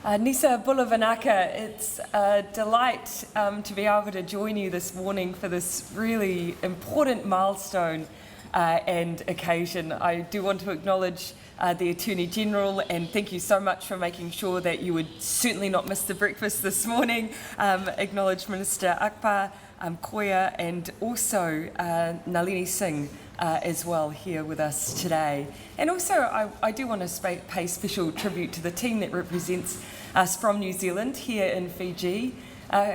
Nisa Bulavanaka, it's a delight to be able to join you this morning for this really important milestone and occasion. I do want to acknowledge the Attorney General and thank you so much for making sure that you would certainly not miss the breakfast this morning. Acknowledge Minister Akbar, Koya and also Nalini Singh as well here with us today. And also I do want to pay special tribute to the team that represents us from New Zealand here in Fiji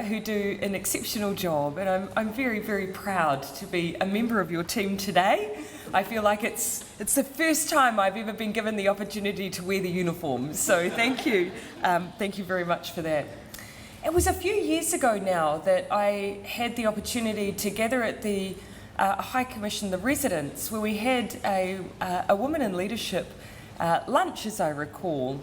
who do an exceptional job, and I'm very, very proud to be a member of your team today. I feel like it's the first time I've ever been given the opportunity to wear the uniform, so thank you. Thank you very much for that. It was a few years ago now that I had the opportunity to gather at the High Commission, the residence, where we had a woman in leadership lunch, as I recall.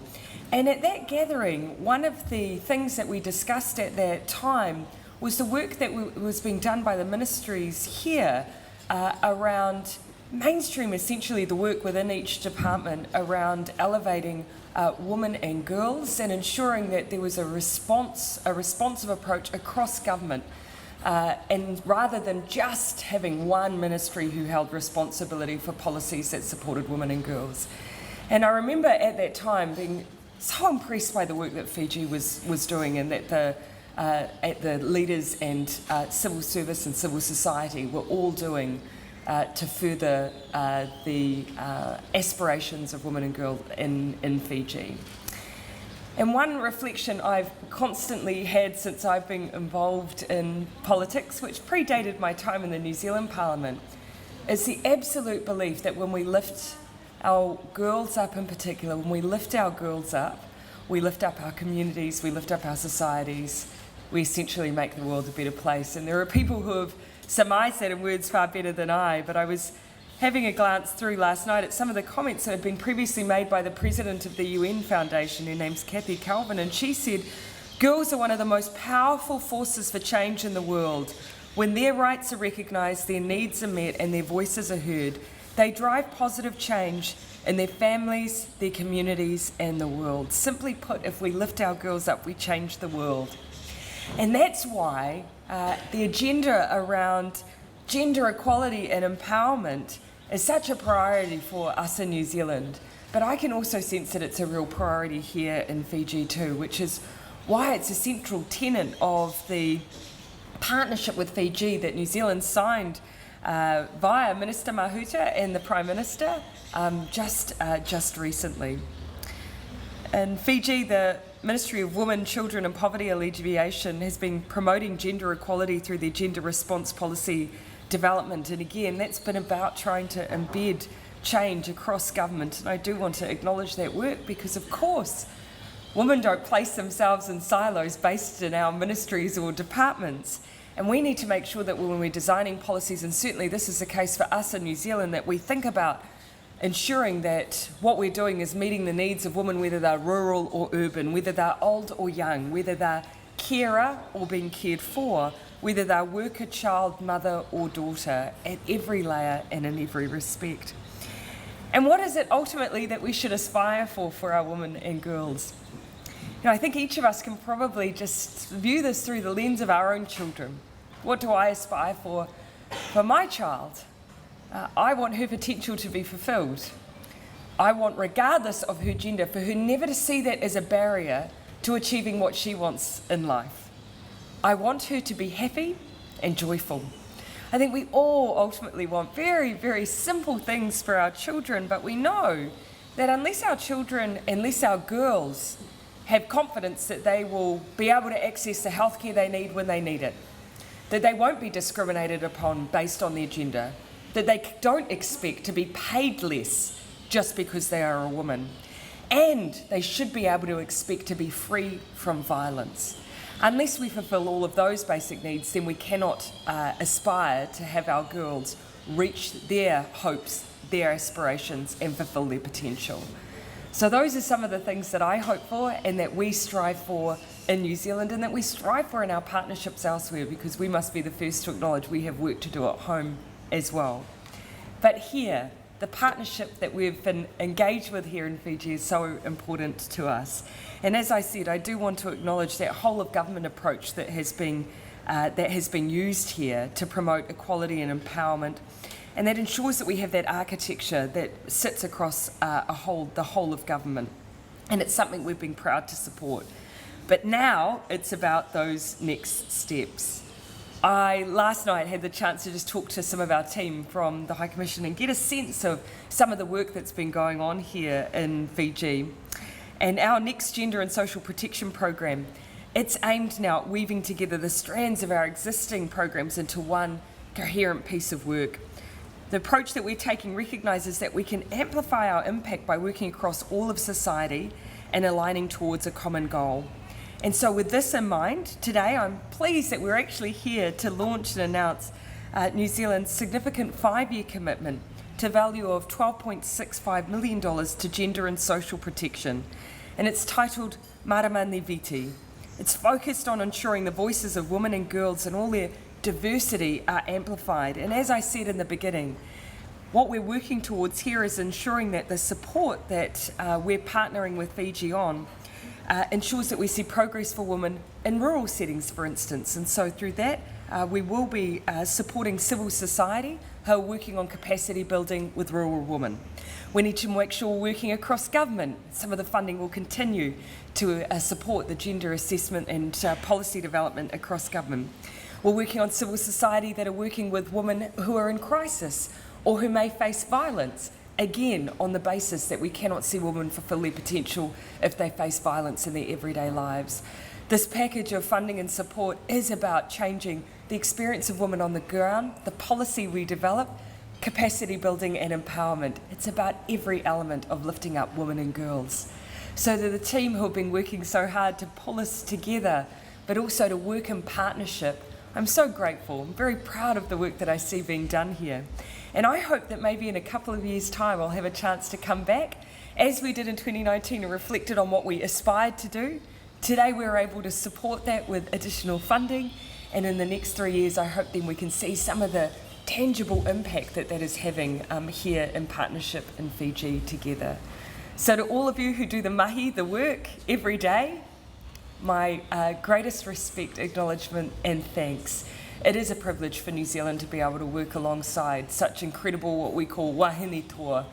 And at that gathering, one of the things that we discussed at that time was the work that was being done by the ministries here around mainstream, essentially the work within each department around elevating women and girls and ensuring that there was a responsive approach across government. And rather than just having one ministry who held responsibility for policies that supported women and girls. And I remember at that time being so impressed by the work that Fiji was doing, and that the leaders and civil service and civil society were all doing to further the aspirations of women and girls in Fiji. And one reflection I've constantly had since I've been involved in politics, which predated my time in the New Zealand Parliament, is the absolute belief that when we lift our girls up in particular, when we lift our girls up, we lift up our communities, we lift up our societies, we essentially make the world a better place. And there are people who have surmised that in words far better than I, but I was having a glance through last night at some of the comments that had been previously made by the president of the UN Foundation, her name's Kathy Calvin, and she said, girls are one of the most powerful forces for change in the world. When their rights are recognised, their needs are met and their voices are heard, they drive positive change in their families, their communities and the world. Simply put, if we lift our girls up, we change the world. And that's why the agenda around gender equality and empowerment is such a priority for us in New Zealand. But I can also sense that it's a real priority here in Fiji too, which is why it's a central tenet of the partnership with Fiji that New Zealand signed via Minister Mahuta and the Prime Minister just recently. In Fiji, the Ministry of Women, Children and Poverty Alleviation has been promoting gender equality through their gender response policy development, and again that's been about trying to embed change across government, and I do want to acknowledge that work because of course women don't place themselves in silos based in our ministries or departments, and we need to make sure that when we're designing policies, and certainly this is the case for us in New Zealand, that we think about ensuring that what we're doing is meeting the needs of women, whether they're rural or urban, whether they're old or young, whether they're carer or being cared for, whether they're worker, child, mother or daughter, at every layer and in every respect. And what is it ultimately that we should aspire for our women and girls? You know, I think each of us can probably just view this through the lens of our own children. What do I aspire for my child? I want her potential to be fulfilled. I want, regardless of her gender, for her never to see that as a barrier to achieving what she wants in life. I want her to be happy and joyful. I think we all ultimately want very, very simple things for our children, but we know that unless our girls have confidence that they will be able to access the healthcare they need when they need it, that they won't be discriminated upon based on their gender, that they don't expect to be paid less just because they are a woman, and they should be able to expect to be free from violence. Unless we fulfil all of those basic needs, then we cannot aspire to have our girls reach their hopes, their aspirations, and fulfil their potential. So those are some of the things that I hope for and that we strive for in New Zealand and that we strive for in our partnerships elsewhere, because we must be the first to acknowledge we have work to do at home as well. But here, the partnership that we've been engaged with here in Fiji is so important to us. And as I said, I do want to acknowledge that whole of government approach that has been used here to promote equality and empowerment, and that ensures that we have that architecture that sits across the whole of government. And it's something we've been proud to support. But now it's about those next steps. I last night had the chance to just talk to some of our team from the High Commission and get a sense of some of the work that's been going on here in Fiji. And our next Gender and Social Protection program, it's aimed now at weaving together the strands of our existing programs into one coherent piece of work. The approach that we're taking recognises that we can amplify our impact by working across all of society and aligning towards a common goal. And so with this in mind, today I'm pleased that we're actually here to launch and announce New Zealand's significant 5-year commitment to value of $12.65 million to gender and social protection. And it's titled Marama Ni Viti. It's focused on ensuring the voices of women and girls and all their diversity are amplified. And as I said in the beginning, what we're working towards here is ensuring that the support that we're partnering with Fiji on ensures that we see progress for women in rural settings, for instance. And so through that, we will be supporting civil society who are working on capacity building with rural women. We need to make sure we're working across government. Some of the funding will continue to support the gender assessment and policy development across government. We're working on civil society that are working with women who are in crisis or who may face violence, again on the basis that we cannot see women fulfil their potential if they face violence in their everyday lives. This package of funding and support is about changing the experience of women on the ground, the policy we develop, capacity building and empowerment. It's about every element of lifting up women and girls. So to the team who have been working so hard to pull us together, but also to work in partnership, I'm so grateful. I'm very proud of the work that I see being done here. And I hope that maybe in a couple of years' time I'll have a chance to come back, as we did in 2019 and reflected on what we aspired to do. Today we're able to support that with additional funding, and in the next 3 years I hope then we can see some of the tangible impact that that is having here in partnership in Fiji together. So to all of you who do the mahi, the work every day, my greatest respect, acknowledgement and thanks. It is a privilege for New Zealand to be able to work alongside such incredible, what we call wahine toa,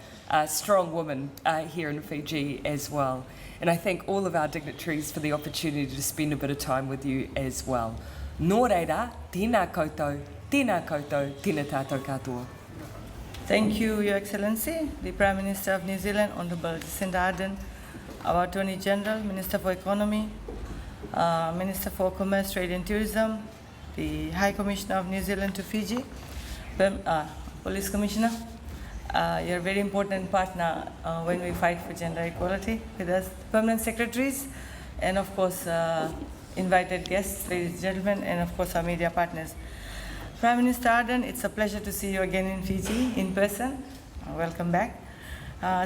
strong women here in Fiji as well. And I thank all of our dignitaries for the opportunity to spend a bit of time with you as well. Nō reira, tēnā koutou, tēnā koutou, tēnā tātou katoa. Thank you, Your Excellency, the Prime Minister of New Zealand, Honourable Jacinda Ardern, our Attorney General, Minister for Economy, Minister for Commerce, Trade and Tourism, the High Commissioner of New Zealand to Fiji, Police Commissioner. You're a very important partner when we fight for gender equality with us, permanent secretaries, and of course invited guests, ladies and gentlemen, and of course our media partners. Prime Minister Ardern, it's a pleasure to see you again in Fiji in person. Welcome back.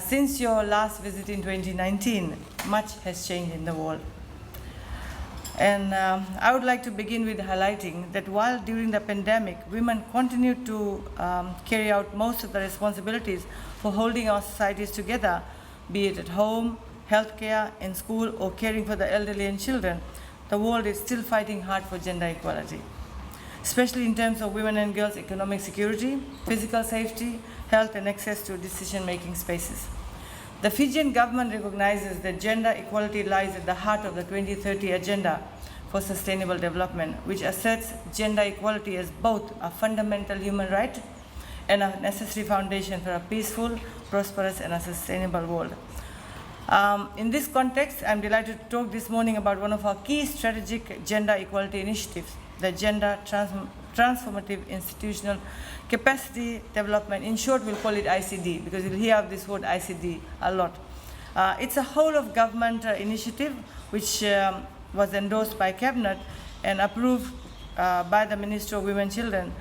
Since your last visit in 2019, much has changed in the world. And I would like to begin with highlighting that while during the pandemic, women continued to carry out most of the responsibilities for holding our societies together, be it at home, healthcare, in school, or caring for the elderly and children, the world is still fighting hard for gender equality, especially in terms of women and girls' economic security, physical safety, health, and access to decision-making spaces. The Fijian government recognizes that gender equality lies at the heart of the 2030 Agenda for Sustainable Development, which asserts gender equality as both a fundamental human right and a necessary foundation for a peaceful, prosperous, and a sustainable world. In this context, I'm delighted to talk this morning about one of our key strategic gender equality initiatives, the Gender Transformative Institutional Capacity Development. In short, we'll call it ICD, because you'll hear of this word ICD a lot. It's a whole of government initiative which was endorsed by Cabinet and approved by the Minister of Women and Children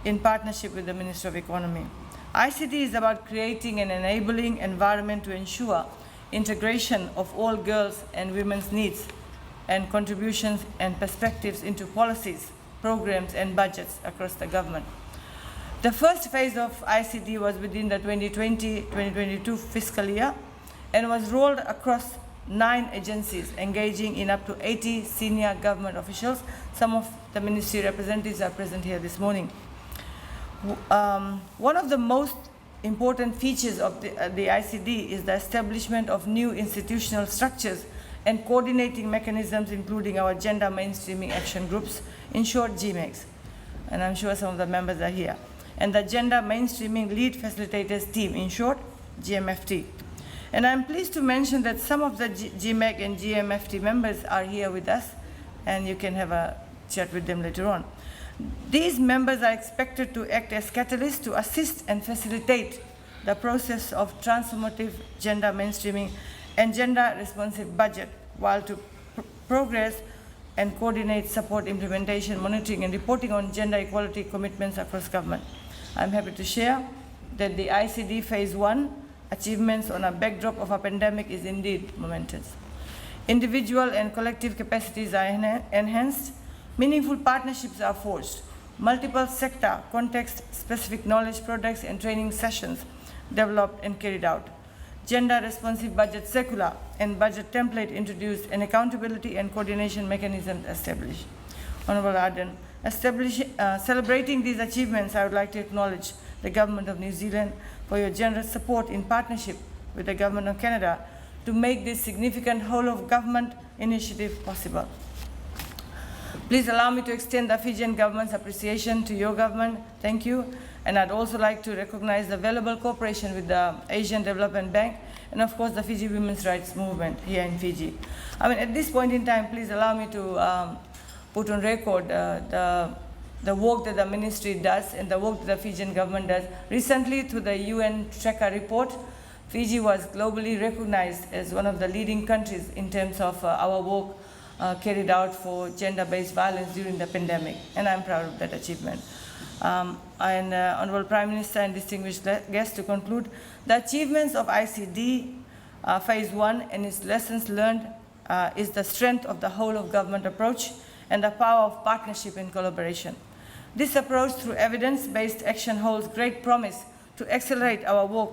in partnership with the Minister of Economy. ICD is about creating an enabling environment to ensure integration of all girls' and women's needs and contributions and perspectives into policies, programs, and budgets across the government. The first phase of ICD was within the 2020-2022 fiscal year and was rolled across 9 agencies, engaging in up to 80 senior government officials. Some of the ministry representatives are present here this morning. One of the most important features of the ICD is the establishment of new institutional structures and coordinating mechanisms, including our gender mainstreaming action groups, in short GMAGs. And I'm sure some of the members are here. And the Gender Mainstreaming Lead Facilitators Team, in short, GMFT. And I'm pleased to mention that some of the GMAG and GMFT members are here with us, and you can have a chat with them later on. These members are expected to act as catalysts to assist and facilitate the process of transformative gender mainstreaming and gender-responsive budget, while to progress and coordinate, support, implementation, monitoring, and reporting on gender equality commitments across government. I'm happy to share that the ICD Phase 1 achievements on a backdrop of a pandemic is indeed momentous. Individual and collective capacities are enhanced, meaningful partnerships are forged, multiple sector, context-specific knowledge products and training sessions developed and carried out. Gender-responsive budget circular and budget template introduced, and accountability and coordination mechanisms established. Honourable Ardern, celebrating these achievements, I would like to acknowledge the Government of New Zealand for your generous support in partnership with the Government of Canada to make this significant whole-of-government initiative possible. Please allow me to extend the Fijian government's appreciation to your government. Thank you. And I'd also like to recognize the valuable cooperation with the Asian Development Bank and, of course, the Fiji Women's Rights Movement here in Fiji. I mean, at this point in time, please allow me to put on record the work that the ministry does and the work that the Fijian government does. Recently, through the UN Tracker report, Fiji was globally recognized as one of the leading countries in terms of our work carried out for gender-based violence during the pandemic, and I'm proud of that achievement. Honourable Prime Minister and distinguished guests, to conclude, the achievements of ICD Phase 1 and its lessons learned is the strength of the whole-of-government approach and the power of partnership and collaboration. This approach through evidence-based action holds great promise to accelerate our work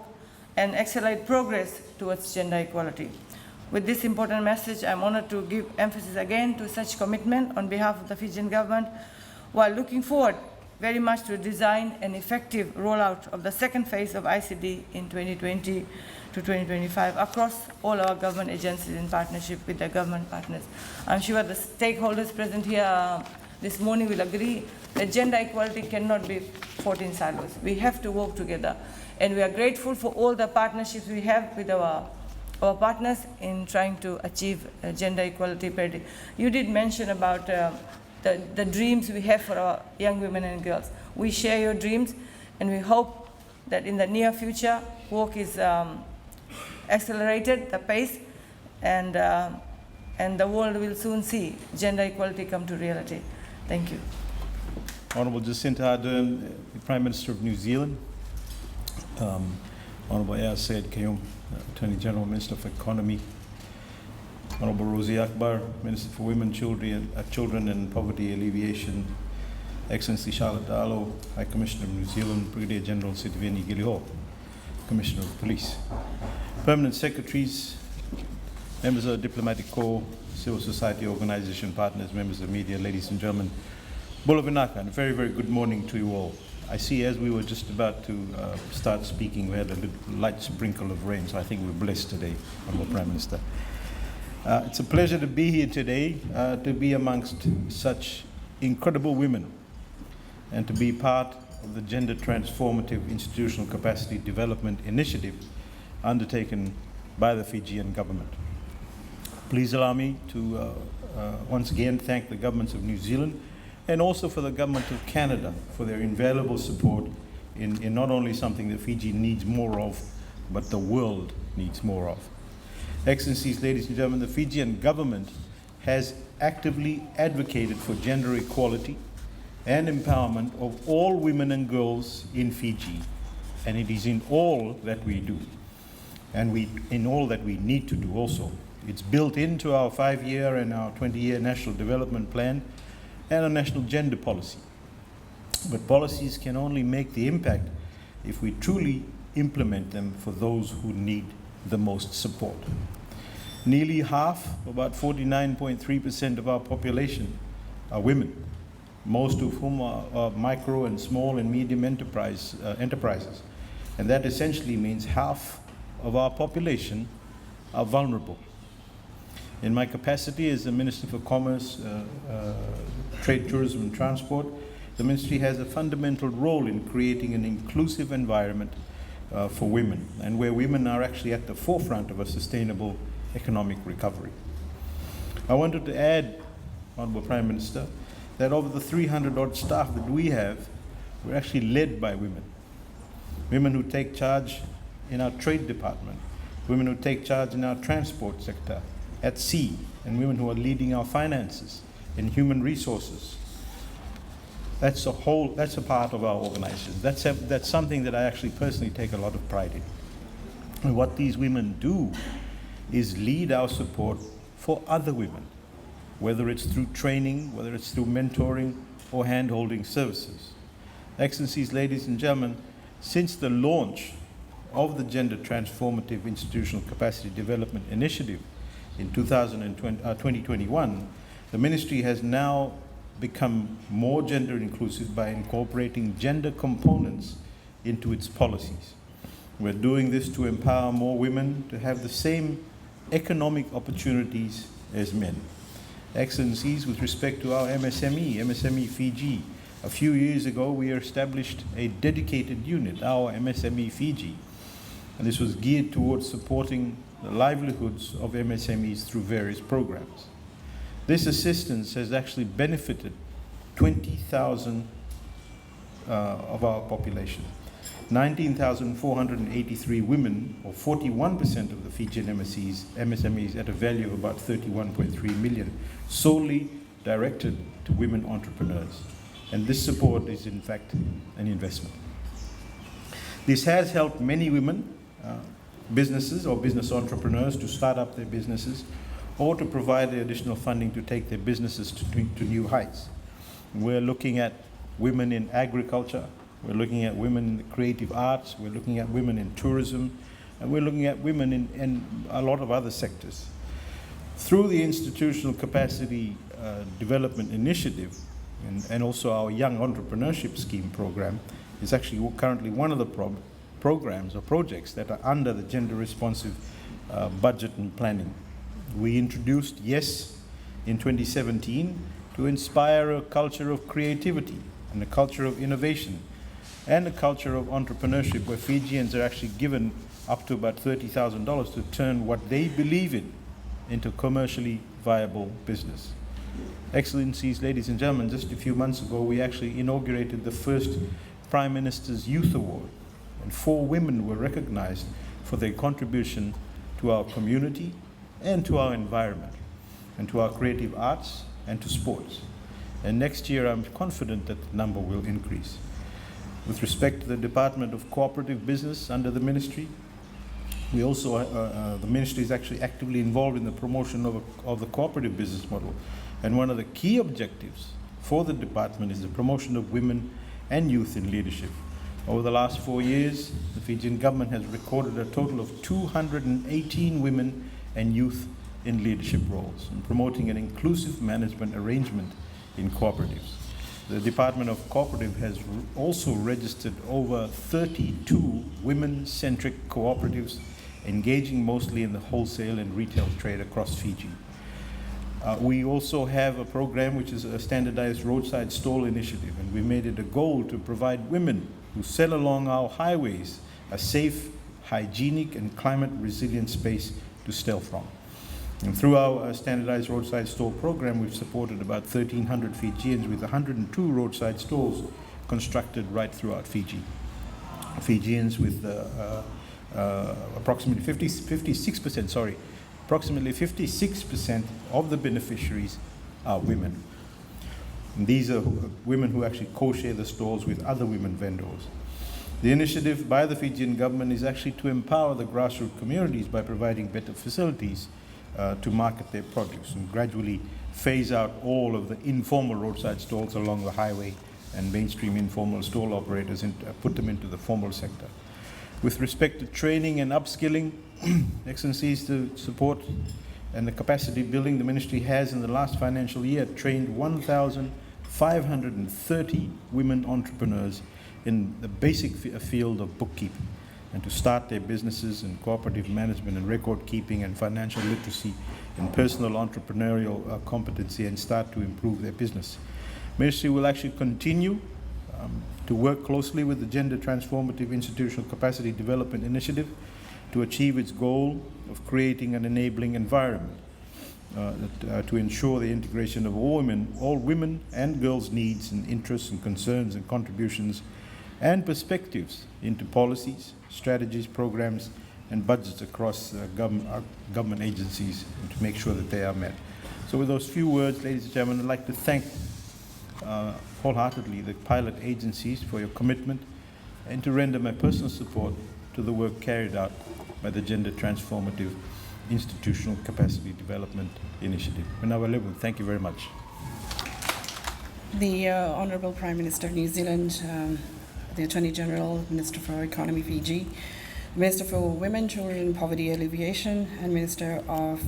and accelerate progress towards gender equality. With this important message, I'm honoured to give emphasis again to such commitment on behalf of the Fijian government, while looking forward very much to design an effective rollout of the second phase of ICD in 2020 to 2025 across all our government agencies in partnership with the government partners. I'm sure the stakeholders present here this morning will agree that gender equality cannot be fought in silos. We have to work together, and we are grateful for all the partnerships we have with our partners in trying to achieve gender equality parity. You did mention about the dreams we have for our young women and girls. We share your dreams, and we hope that in the near future, work is accelerated, the pace, and the world will soon see gender equality come to reality. Thank you. Honourable Jacinda Ardern, the Prime Minister of New Zealand. Honourable Faiyaz Kayum, Attorney General, Minister for Economy. Honourable Rosy Akbar, Minister for Women, Children and Poverty Alleviation. Excellency Charlotte Darlow, High Commissioner of New Zealand. Brigadier General Sitiveni Giliho, Commissioner of Police. Permanent Secretaries, members of the Diplomatic Corps, civil society organisation partners, members of the media, ladies and gentlemen. Bula Vinaka, and a very, very good morning to you all. I see as we were just about to start speaking, we had a light sprinkle of rain, so I think we're blessed today, Honourable Prime Minister. It's a pleasure to be here today, to be amongst such incredible women, and to be part of the Gender Transformative Institutional Capacity Development Initiative undertaken by the Fijian government. Please allow me to once again thank the governments of New Zealand and also for the government of Canada for their invaluable support in not only something that Fiji needs more of, but the world needs more of. Excellencies, ladies and gentlemen, the Fijian government has actively advocated for gender equality and empowerment of all women and girls in Fiji, and it is in all that we do, and in all that we need to do also. It's built into our 5-year and our 20-year National Development Plan and our National Gender Policy. But policies can only make the impact if we truly implement them for those who need the most support. Nearly half, about 49.3% of our population are women, most of whom are micro and small and medium enterprises. And that essentially means half of our population are vulnerable. In my capacity as the Minister for Commerce, Trade, Tourism and Transport, the Ministry has a fundamental role in creating an inclusive environment for women, and where women are actually at the forefront of a sustainable economic recovery. I wanted to add, Honourable Prime Minister, that of the 300 odd staff that we have, we're actually led by women. Women who take charge in our trade department, women who take charge in our transport sector, at sea, and women who are leading our finances and human resources. That's a part of our organization. That's something that I actually personally take a lot of pride in. And what these women do is lead our support for other women, whether it's through training, whether it's through mentoring or hand-holding services. Excellencies, ladies and gentlemen, since the launch of the Gender Transformative Institutional Capacity Development Initiative in 2021, the Ministry has now become more gender inclusive by incorporating gender components into its policies. We're doing this to empower more women to have the same economic opportunities as men. Excellencies, with respect to our MSME Fiji, a few years ago we established a dedicated unit, our MSME Fiji, and this was geared towards supporting the livelihoods of MSMEs through various programs. This assistance has actually benefited 20,000 of our population. 19,483 women, or 41% of the Fijian MSMEs at a value of about 31.3 million, solely directed to women entrepreneurs. And this support is in fact an investment. This has helped many women, businesses or business entrepreneurs, to start up their businesses or to provide the additional funding to take their businesses to new heights. We're looking at women in agriculture, we're looking at women in the creative arts, we're looking at women in tourism, and we're looking at women in a lot of other sectors. Through the Institutional Capacity Development Initiative and also our Young Entrepreneurship Scheme program is actually currently one of the programs or projects that are under the gender responsive budget and planning. We introduced YES in 2017 to inspire a culture of creativity and a culture of innovation and a culture of entrepreneurship, where Fijians are actually given up to about $30,000 to turn what they believe in into commercially viable business. Excellencies, ladies and gentlemen, just a few months ago we actually inaugurated the first Prime Minister's Youth Award, and 4 women were recognized for their contribution to our community and to our environment and to our creative arts and to sports. And next year I'm confident that the number will increase. With respect to the Department of Cooperative Business under the Ministry, we also, the Ministry is actually actively involved in the promotion of the cooperative business model. And one of the key objectives for the department is the promotion of women and youth in leadership. Over the last 4 years, the Fijian government has recorded a total of 218 women and youth in leadership roles, and promoting an inclusive management arrangement in cooperatives. The Department of Cooperative has also registered over 32 women-centric cooperatives, engaging mostly in the wholesale and retail trade across Fiji. We also have a program which is a standardized roadside stall initiative, and we made it a goal to provide women who sell along our highways a safe, hygienic and climate resilient space to sell from. And through our standardized roadside stall program, we've supported about 1,300 Fijians with 102 roadside stalls constructed right throughout Fiji. Fijians with approximately 56% of the beneficiaries are women. And these are women who actually co-share the stalls with other women vendors. The initiative by the Fijian government is actually to empower the grassroots communities by providing better facilities to market their produce and gradually phase out all of the informal roadside stalls along the highway and mainstream informal stall operators and put them into the formal sector. With respect to training and upskilling, Excellencies, the support and the capacity building, the Ministry has in the last financial year trained 1,530 women entrepreneurs in the basic field of bookkeeping, and to start their businesses in cooperative management and record keeping and financial literacy and personal entrepreneurial competency, and start to improve their business. Ministry will actually continue to work closely with the Gender Transformative Institutional Capacity Development Initiative to achieve its goal of creating an enabling environment to ensure the integration of all women and girls' needs and interests and concerns and contributions and perspectives into policies, strategies, programs, and budgets across government agencies, and to make sure that they are met. So with those few words, ladies and gentlemen, I'd like to thank wholeheartedly the pilot agencies for your commitment, and to render my personal support to the work carried out by the Gender Transformative Institutional Capacity Development Initiative. Thank you very much. The Honourable Prime Minister of New Zealand, the Attorney General, Minister for Economy Fiji, Minister for Women, Children and Poverty Alleviation, and Minister of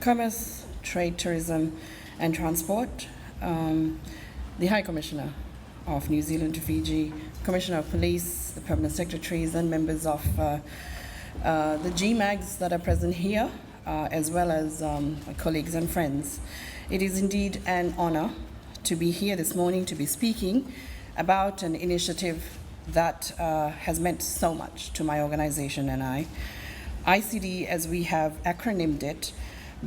Commerce, Trade, Tourism and Transport, the High Commissioner of New Zealand to Fiji, Commissioner of Police, the Permanent Secretaries and members of the GMAGs that are present here, as well as colleagues and friends. It is indeed an honour to be here this morning to be speaking about an initiative that has meant so much to my organisation and I. ICD, as we have acronymed it,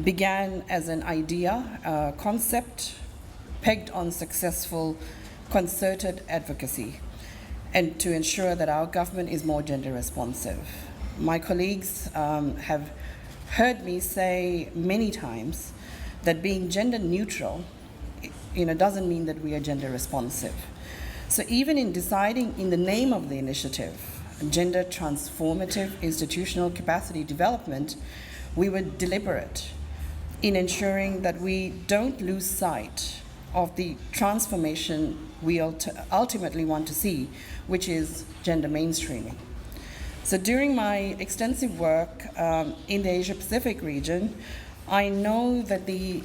began as an idea, a concept pegged on successful concerted advocacy, and to ensure that our government is more gender responsive. My colleagues have heard me say many times that being gender neutral, doesn't mean that we are gender responsive. So even in deciding in the name of the initiative, Gender Transformative Institutional Capacity Development, we were deliberate in ensuring that we don't lose sight of the transformation we ultimately want to see, which is gender mainstreaming. So during my extensive work in the Asia-Pacific region, I know that the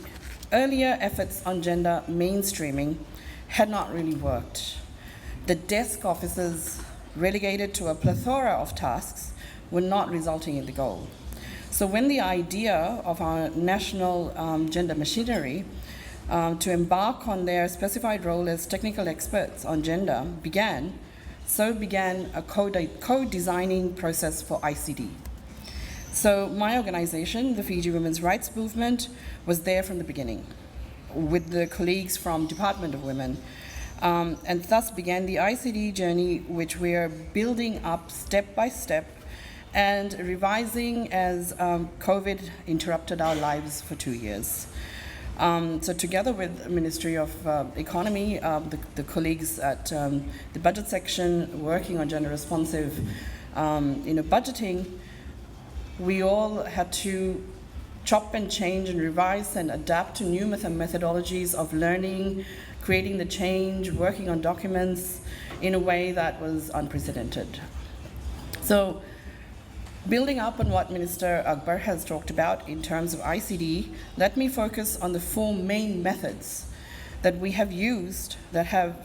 earlier efforts on gender mainstreaming had not really worked. The desk officers relegated to a plethora of tasks were not resulting in the goal. So when the idea of our national gender machinery to embark on their specified role as technical experts on gender began, so began a co-designing process for ICD. So my organization, the Fiji Women's Rights Movement, was there from the beginning with the colleagues from Department of Women, and thus began the ICD journey, which we are building up step by step and revising as COVID interrupted our lives for 2 years. So together with the Ministry of Economy, the colleagues at the budget section working on gender responsive budgeting, we all had to chop and change and revise and adapt to new methodologies of learning, creating the change, working on documents in a way that was unprecedented. So building up on what Minister Akbar has talked about in terms of ICD, let me focus on the 4 main methods that we have used that have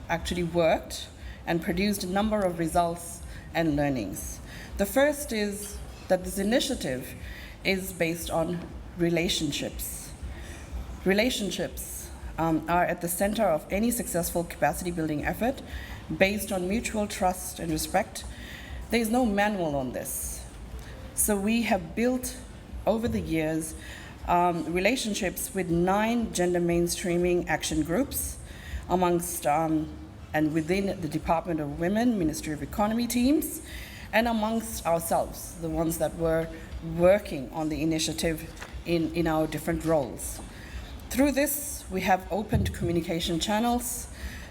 actually worked and produced a number of results and learnings. The first is that this initiative is based on relationships. Relationships are at the center of any successful capacity building effort based on mutual trust and respect. There is no manual on this. So we have built over the years relationships with 9 gender mainstreaming action groups amongst and within the Department of Women, Ministry of Economy teams, and amongst ourselves, the ones that were working on the initiative in our different roles. Through this, we have opened communication channels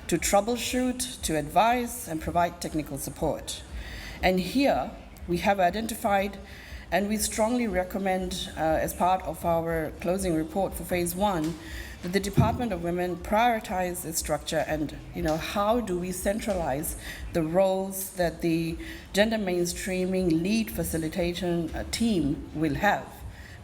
to troubleshoot, to advise, and provide technical support. And here, we have identified And we strongly recommend, as part of our closing report for phase 1, that the Department of Women prioritize its structure and, how do we centralize the roles that the gender mainstreaming lead facilitation team will have.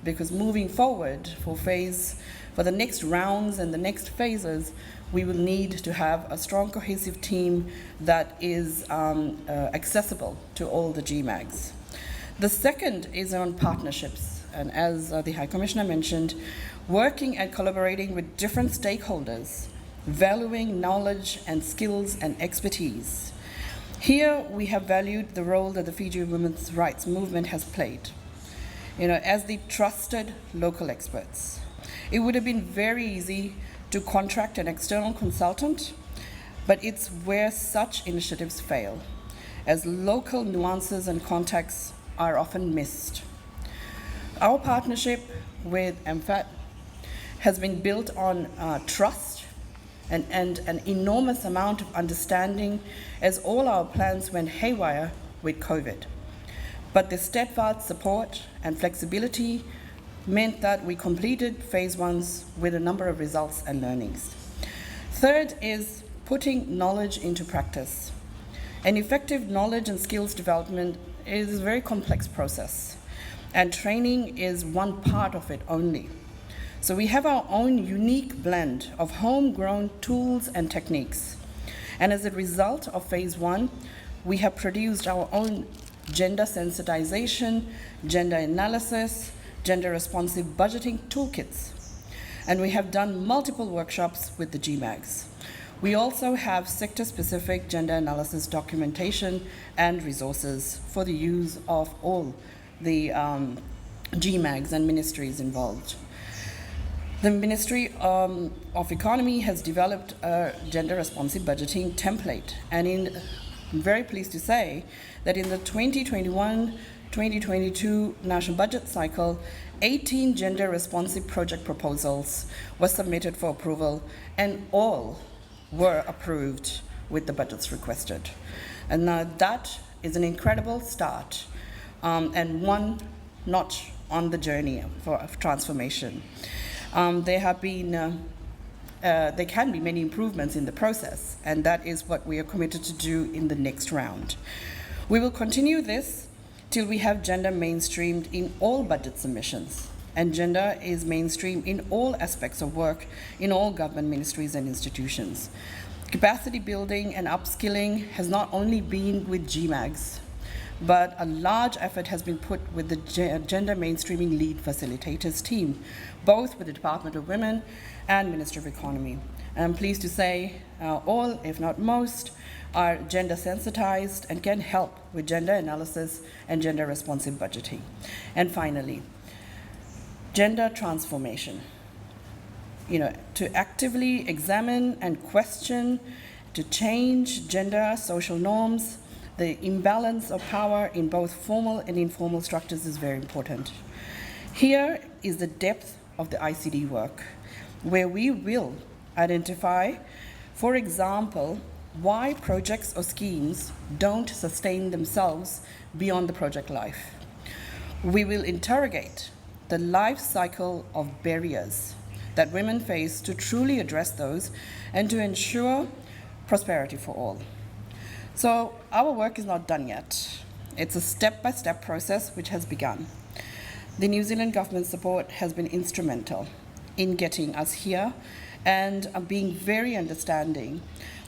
Because moving forward for the next rounds and the next phases, we will need to have a strong cohesive team that is accessible to all the GMAGs. The second is on partnerships, and as the High Commissioner mentioned, working and collaborating with different stakeholders, valuing knowledge and skills and expertise. Here we have valued the role that the Fiji women's rights movement has played, as the trusted local experts. It would have been very easy to contract an external consultant, but it's where such initiatives fail, as local nuances and contexts are often missed. Our partnership with MFAT has been built on trust and an enormous amount of understanding, as all our plans went haywire with COVID. But the steadfast support and flexibility meant that we completed phase 1s with a number of results and learnings. Third is putting knowledge into practice. An effective knowledge and skills development is a very complex process, and training is one part of it only. So we have our own unique blend of homegrown tools and techniques. And as a result of phase 1, we have produced our own gender sensitization, gender analysis, gender responsive budgeting toolkits. And we have done multiple workshops with the GMAGs. We also have sector-specific gender analysis documentation and resources for the use of all the GMAGs and ministries involved. The Ministry of Economy has developed a gender-responsive budgeting template, and I'm very pleased to say that in the 2021-2022 national budget cycle, 18 gender-responsive project proposals were submitted for approval, and all were approved with the budgets requested. And that is an incredible start and one notch on the journey of transformation. There can be many improvements in the process, and that is what we are committed to do in the next round. We will continue this till we have gender mainstreamed in all budget submissions, and gender is mainstreamed in all aspects of work in all government ministries and institutions. Capacity building and upskilling has not only been with GMAGs, but a large effort has been put with the gender mainstreaming lead facilitators team, both with the Department of Women and Ministry of Economy. And I'm pleased to say all, if not most, are gender sensitized and can help with gender analysis and gender responsive budgeting. And finally, gender transformation. To actively examine and question, to change gender social norms. The imbalance of power in both formal and informal structures is very important. Here is the depth of the ICD work, where we will identify, for example, why projects or schemes don't sustain themselves beyond the project life. We will interrogate the life cycle of barriers that women face to truly address those and to ensure prosperity for all. So our work is not done yet. It's a step-by-step process which has begun. The New Zealand government support has been instrumental in getting us here and being very understanding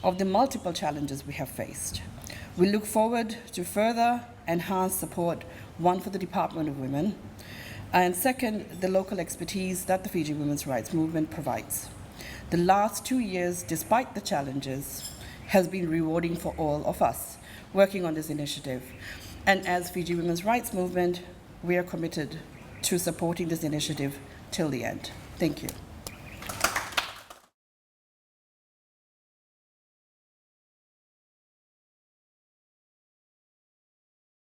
of the multiple challenges we have faced. We look forward to further enhanced support, one for the Department of Women, and second, the local expertise that the Fiji women's rights movement provides. The last 2 years, despite the challenges, has been rewarding for all of us working on this initiative. And as Fiji women's rights movement, we are committed to supporting this initiative till the end. Thank you.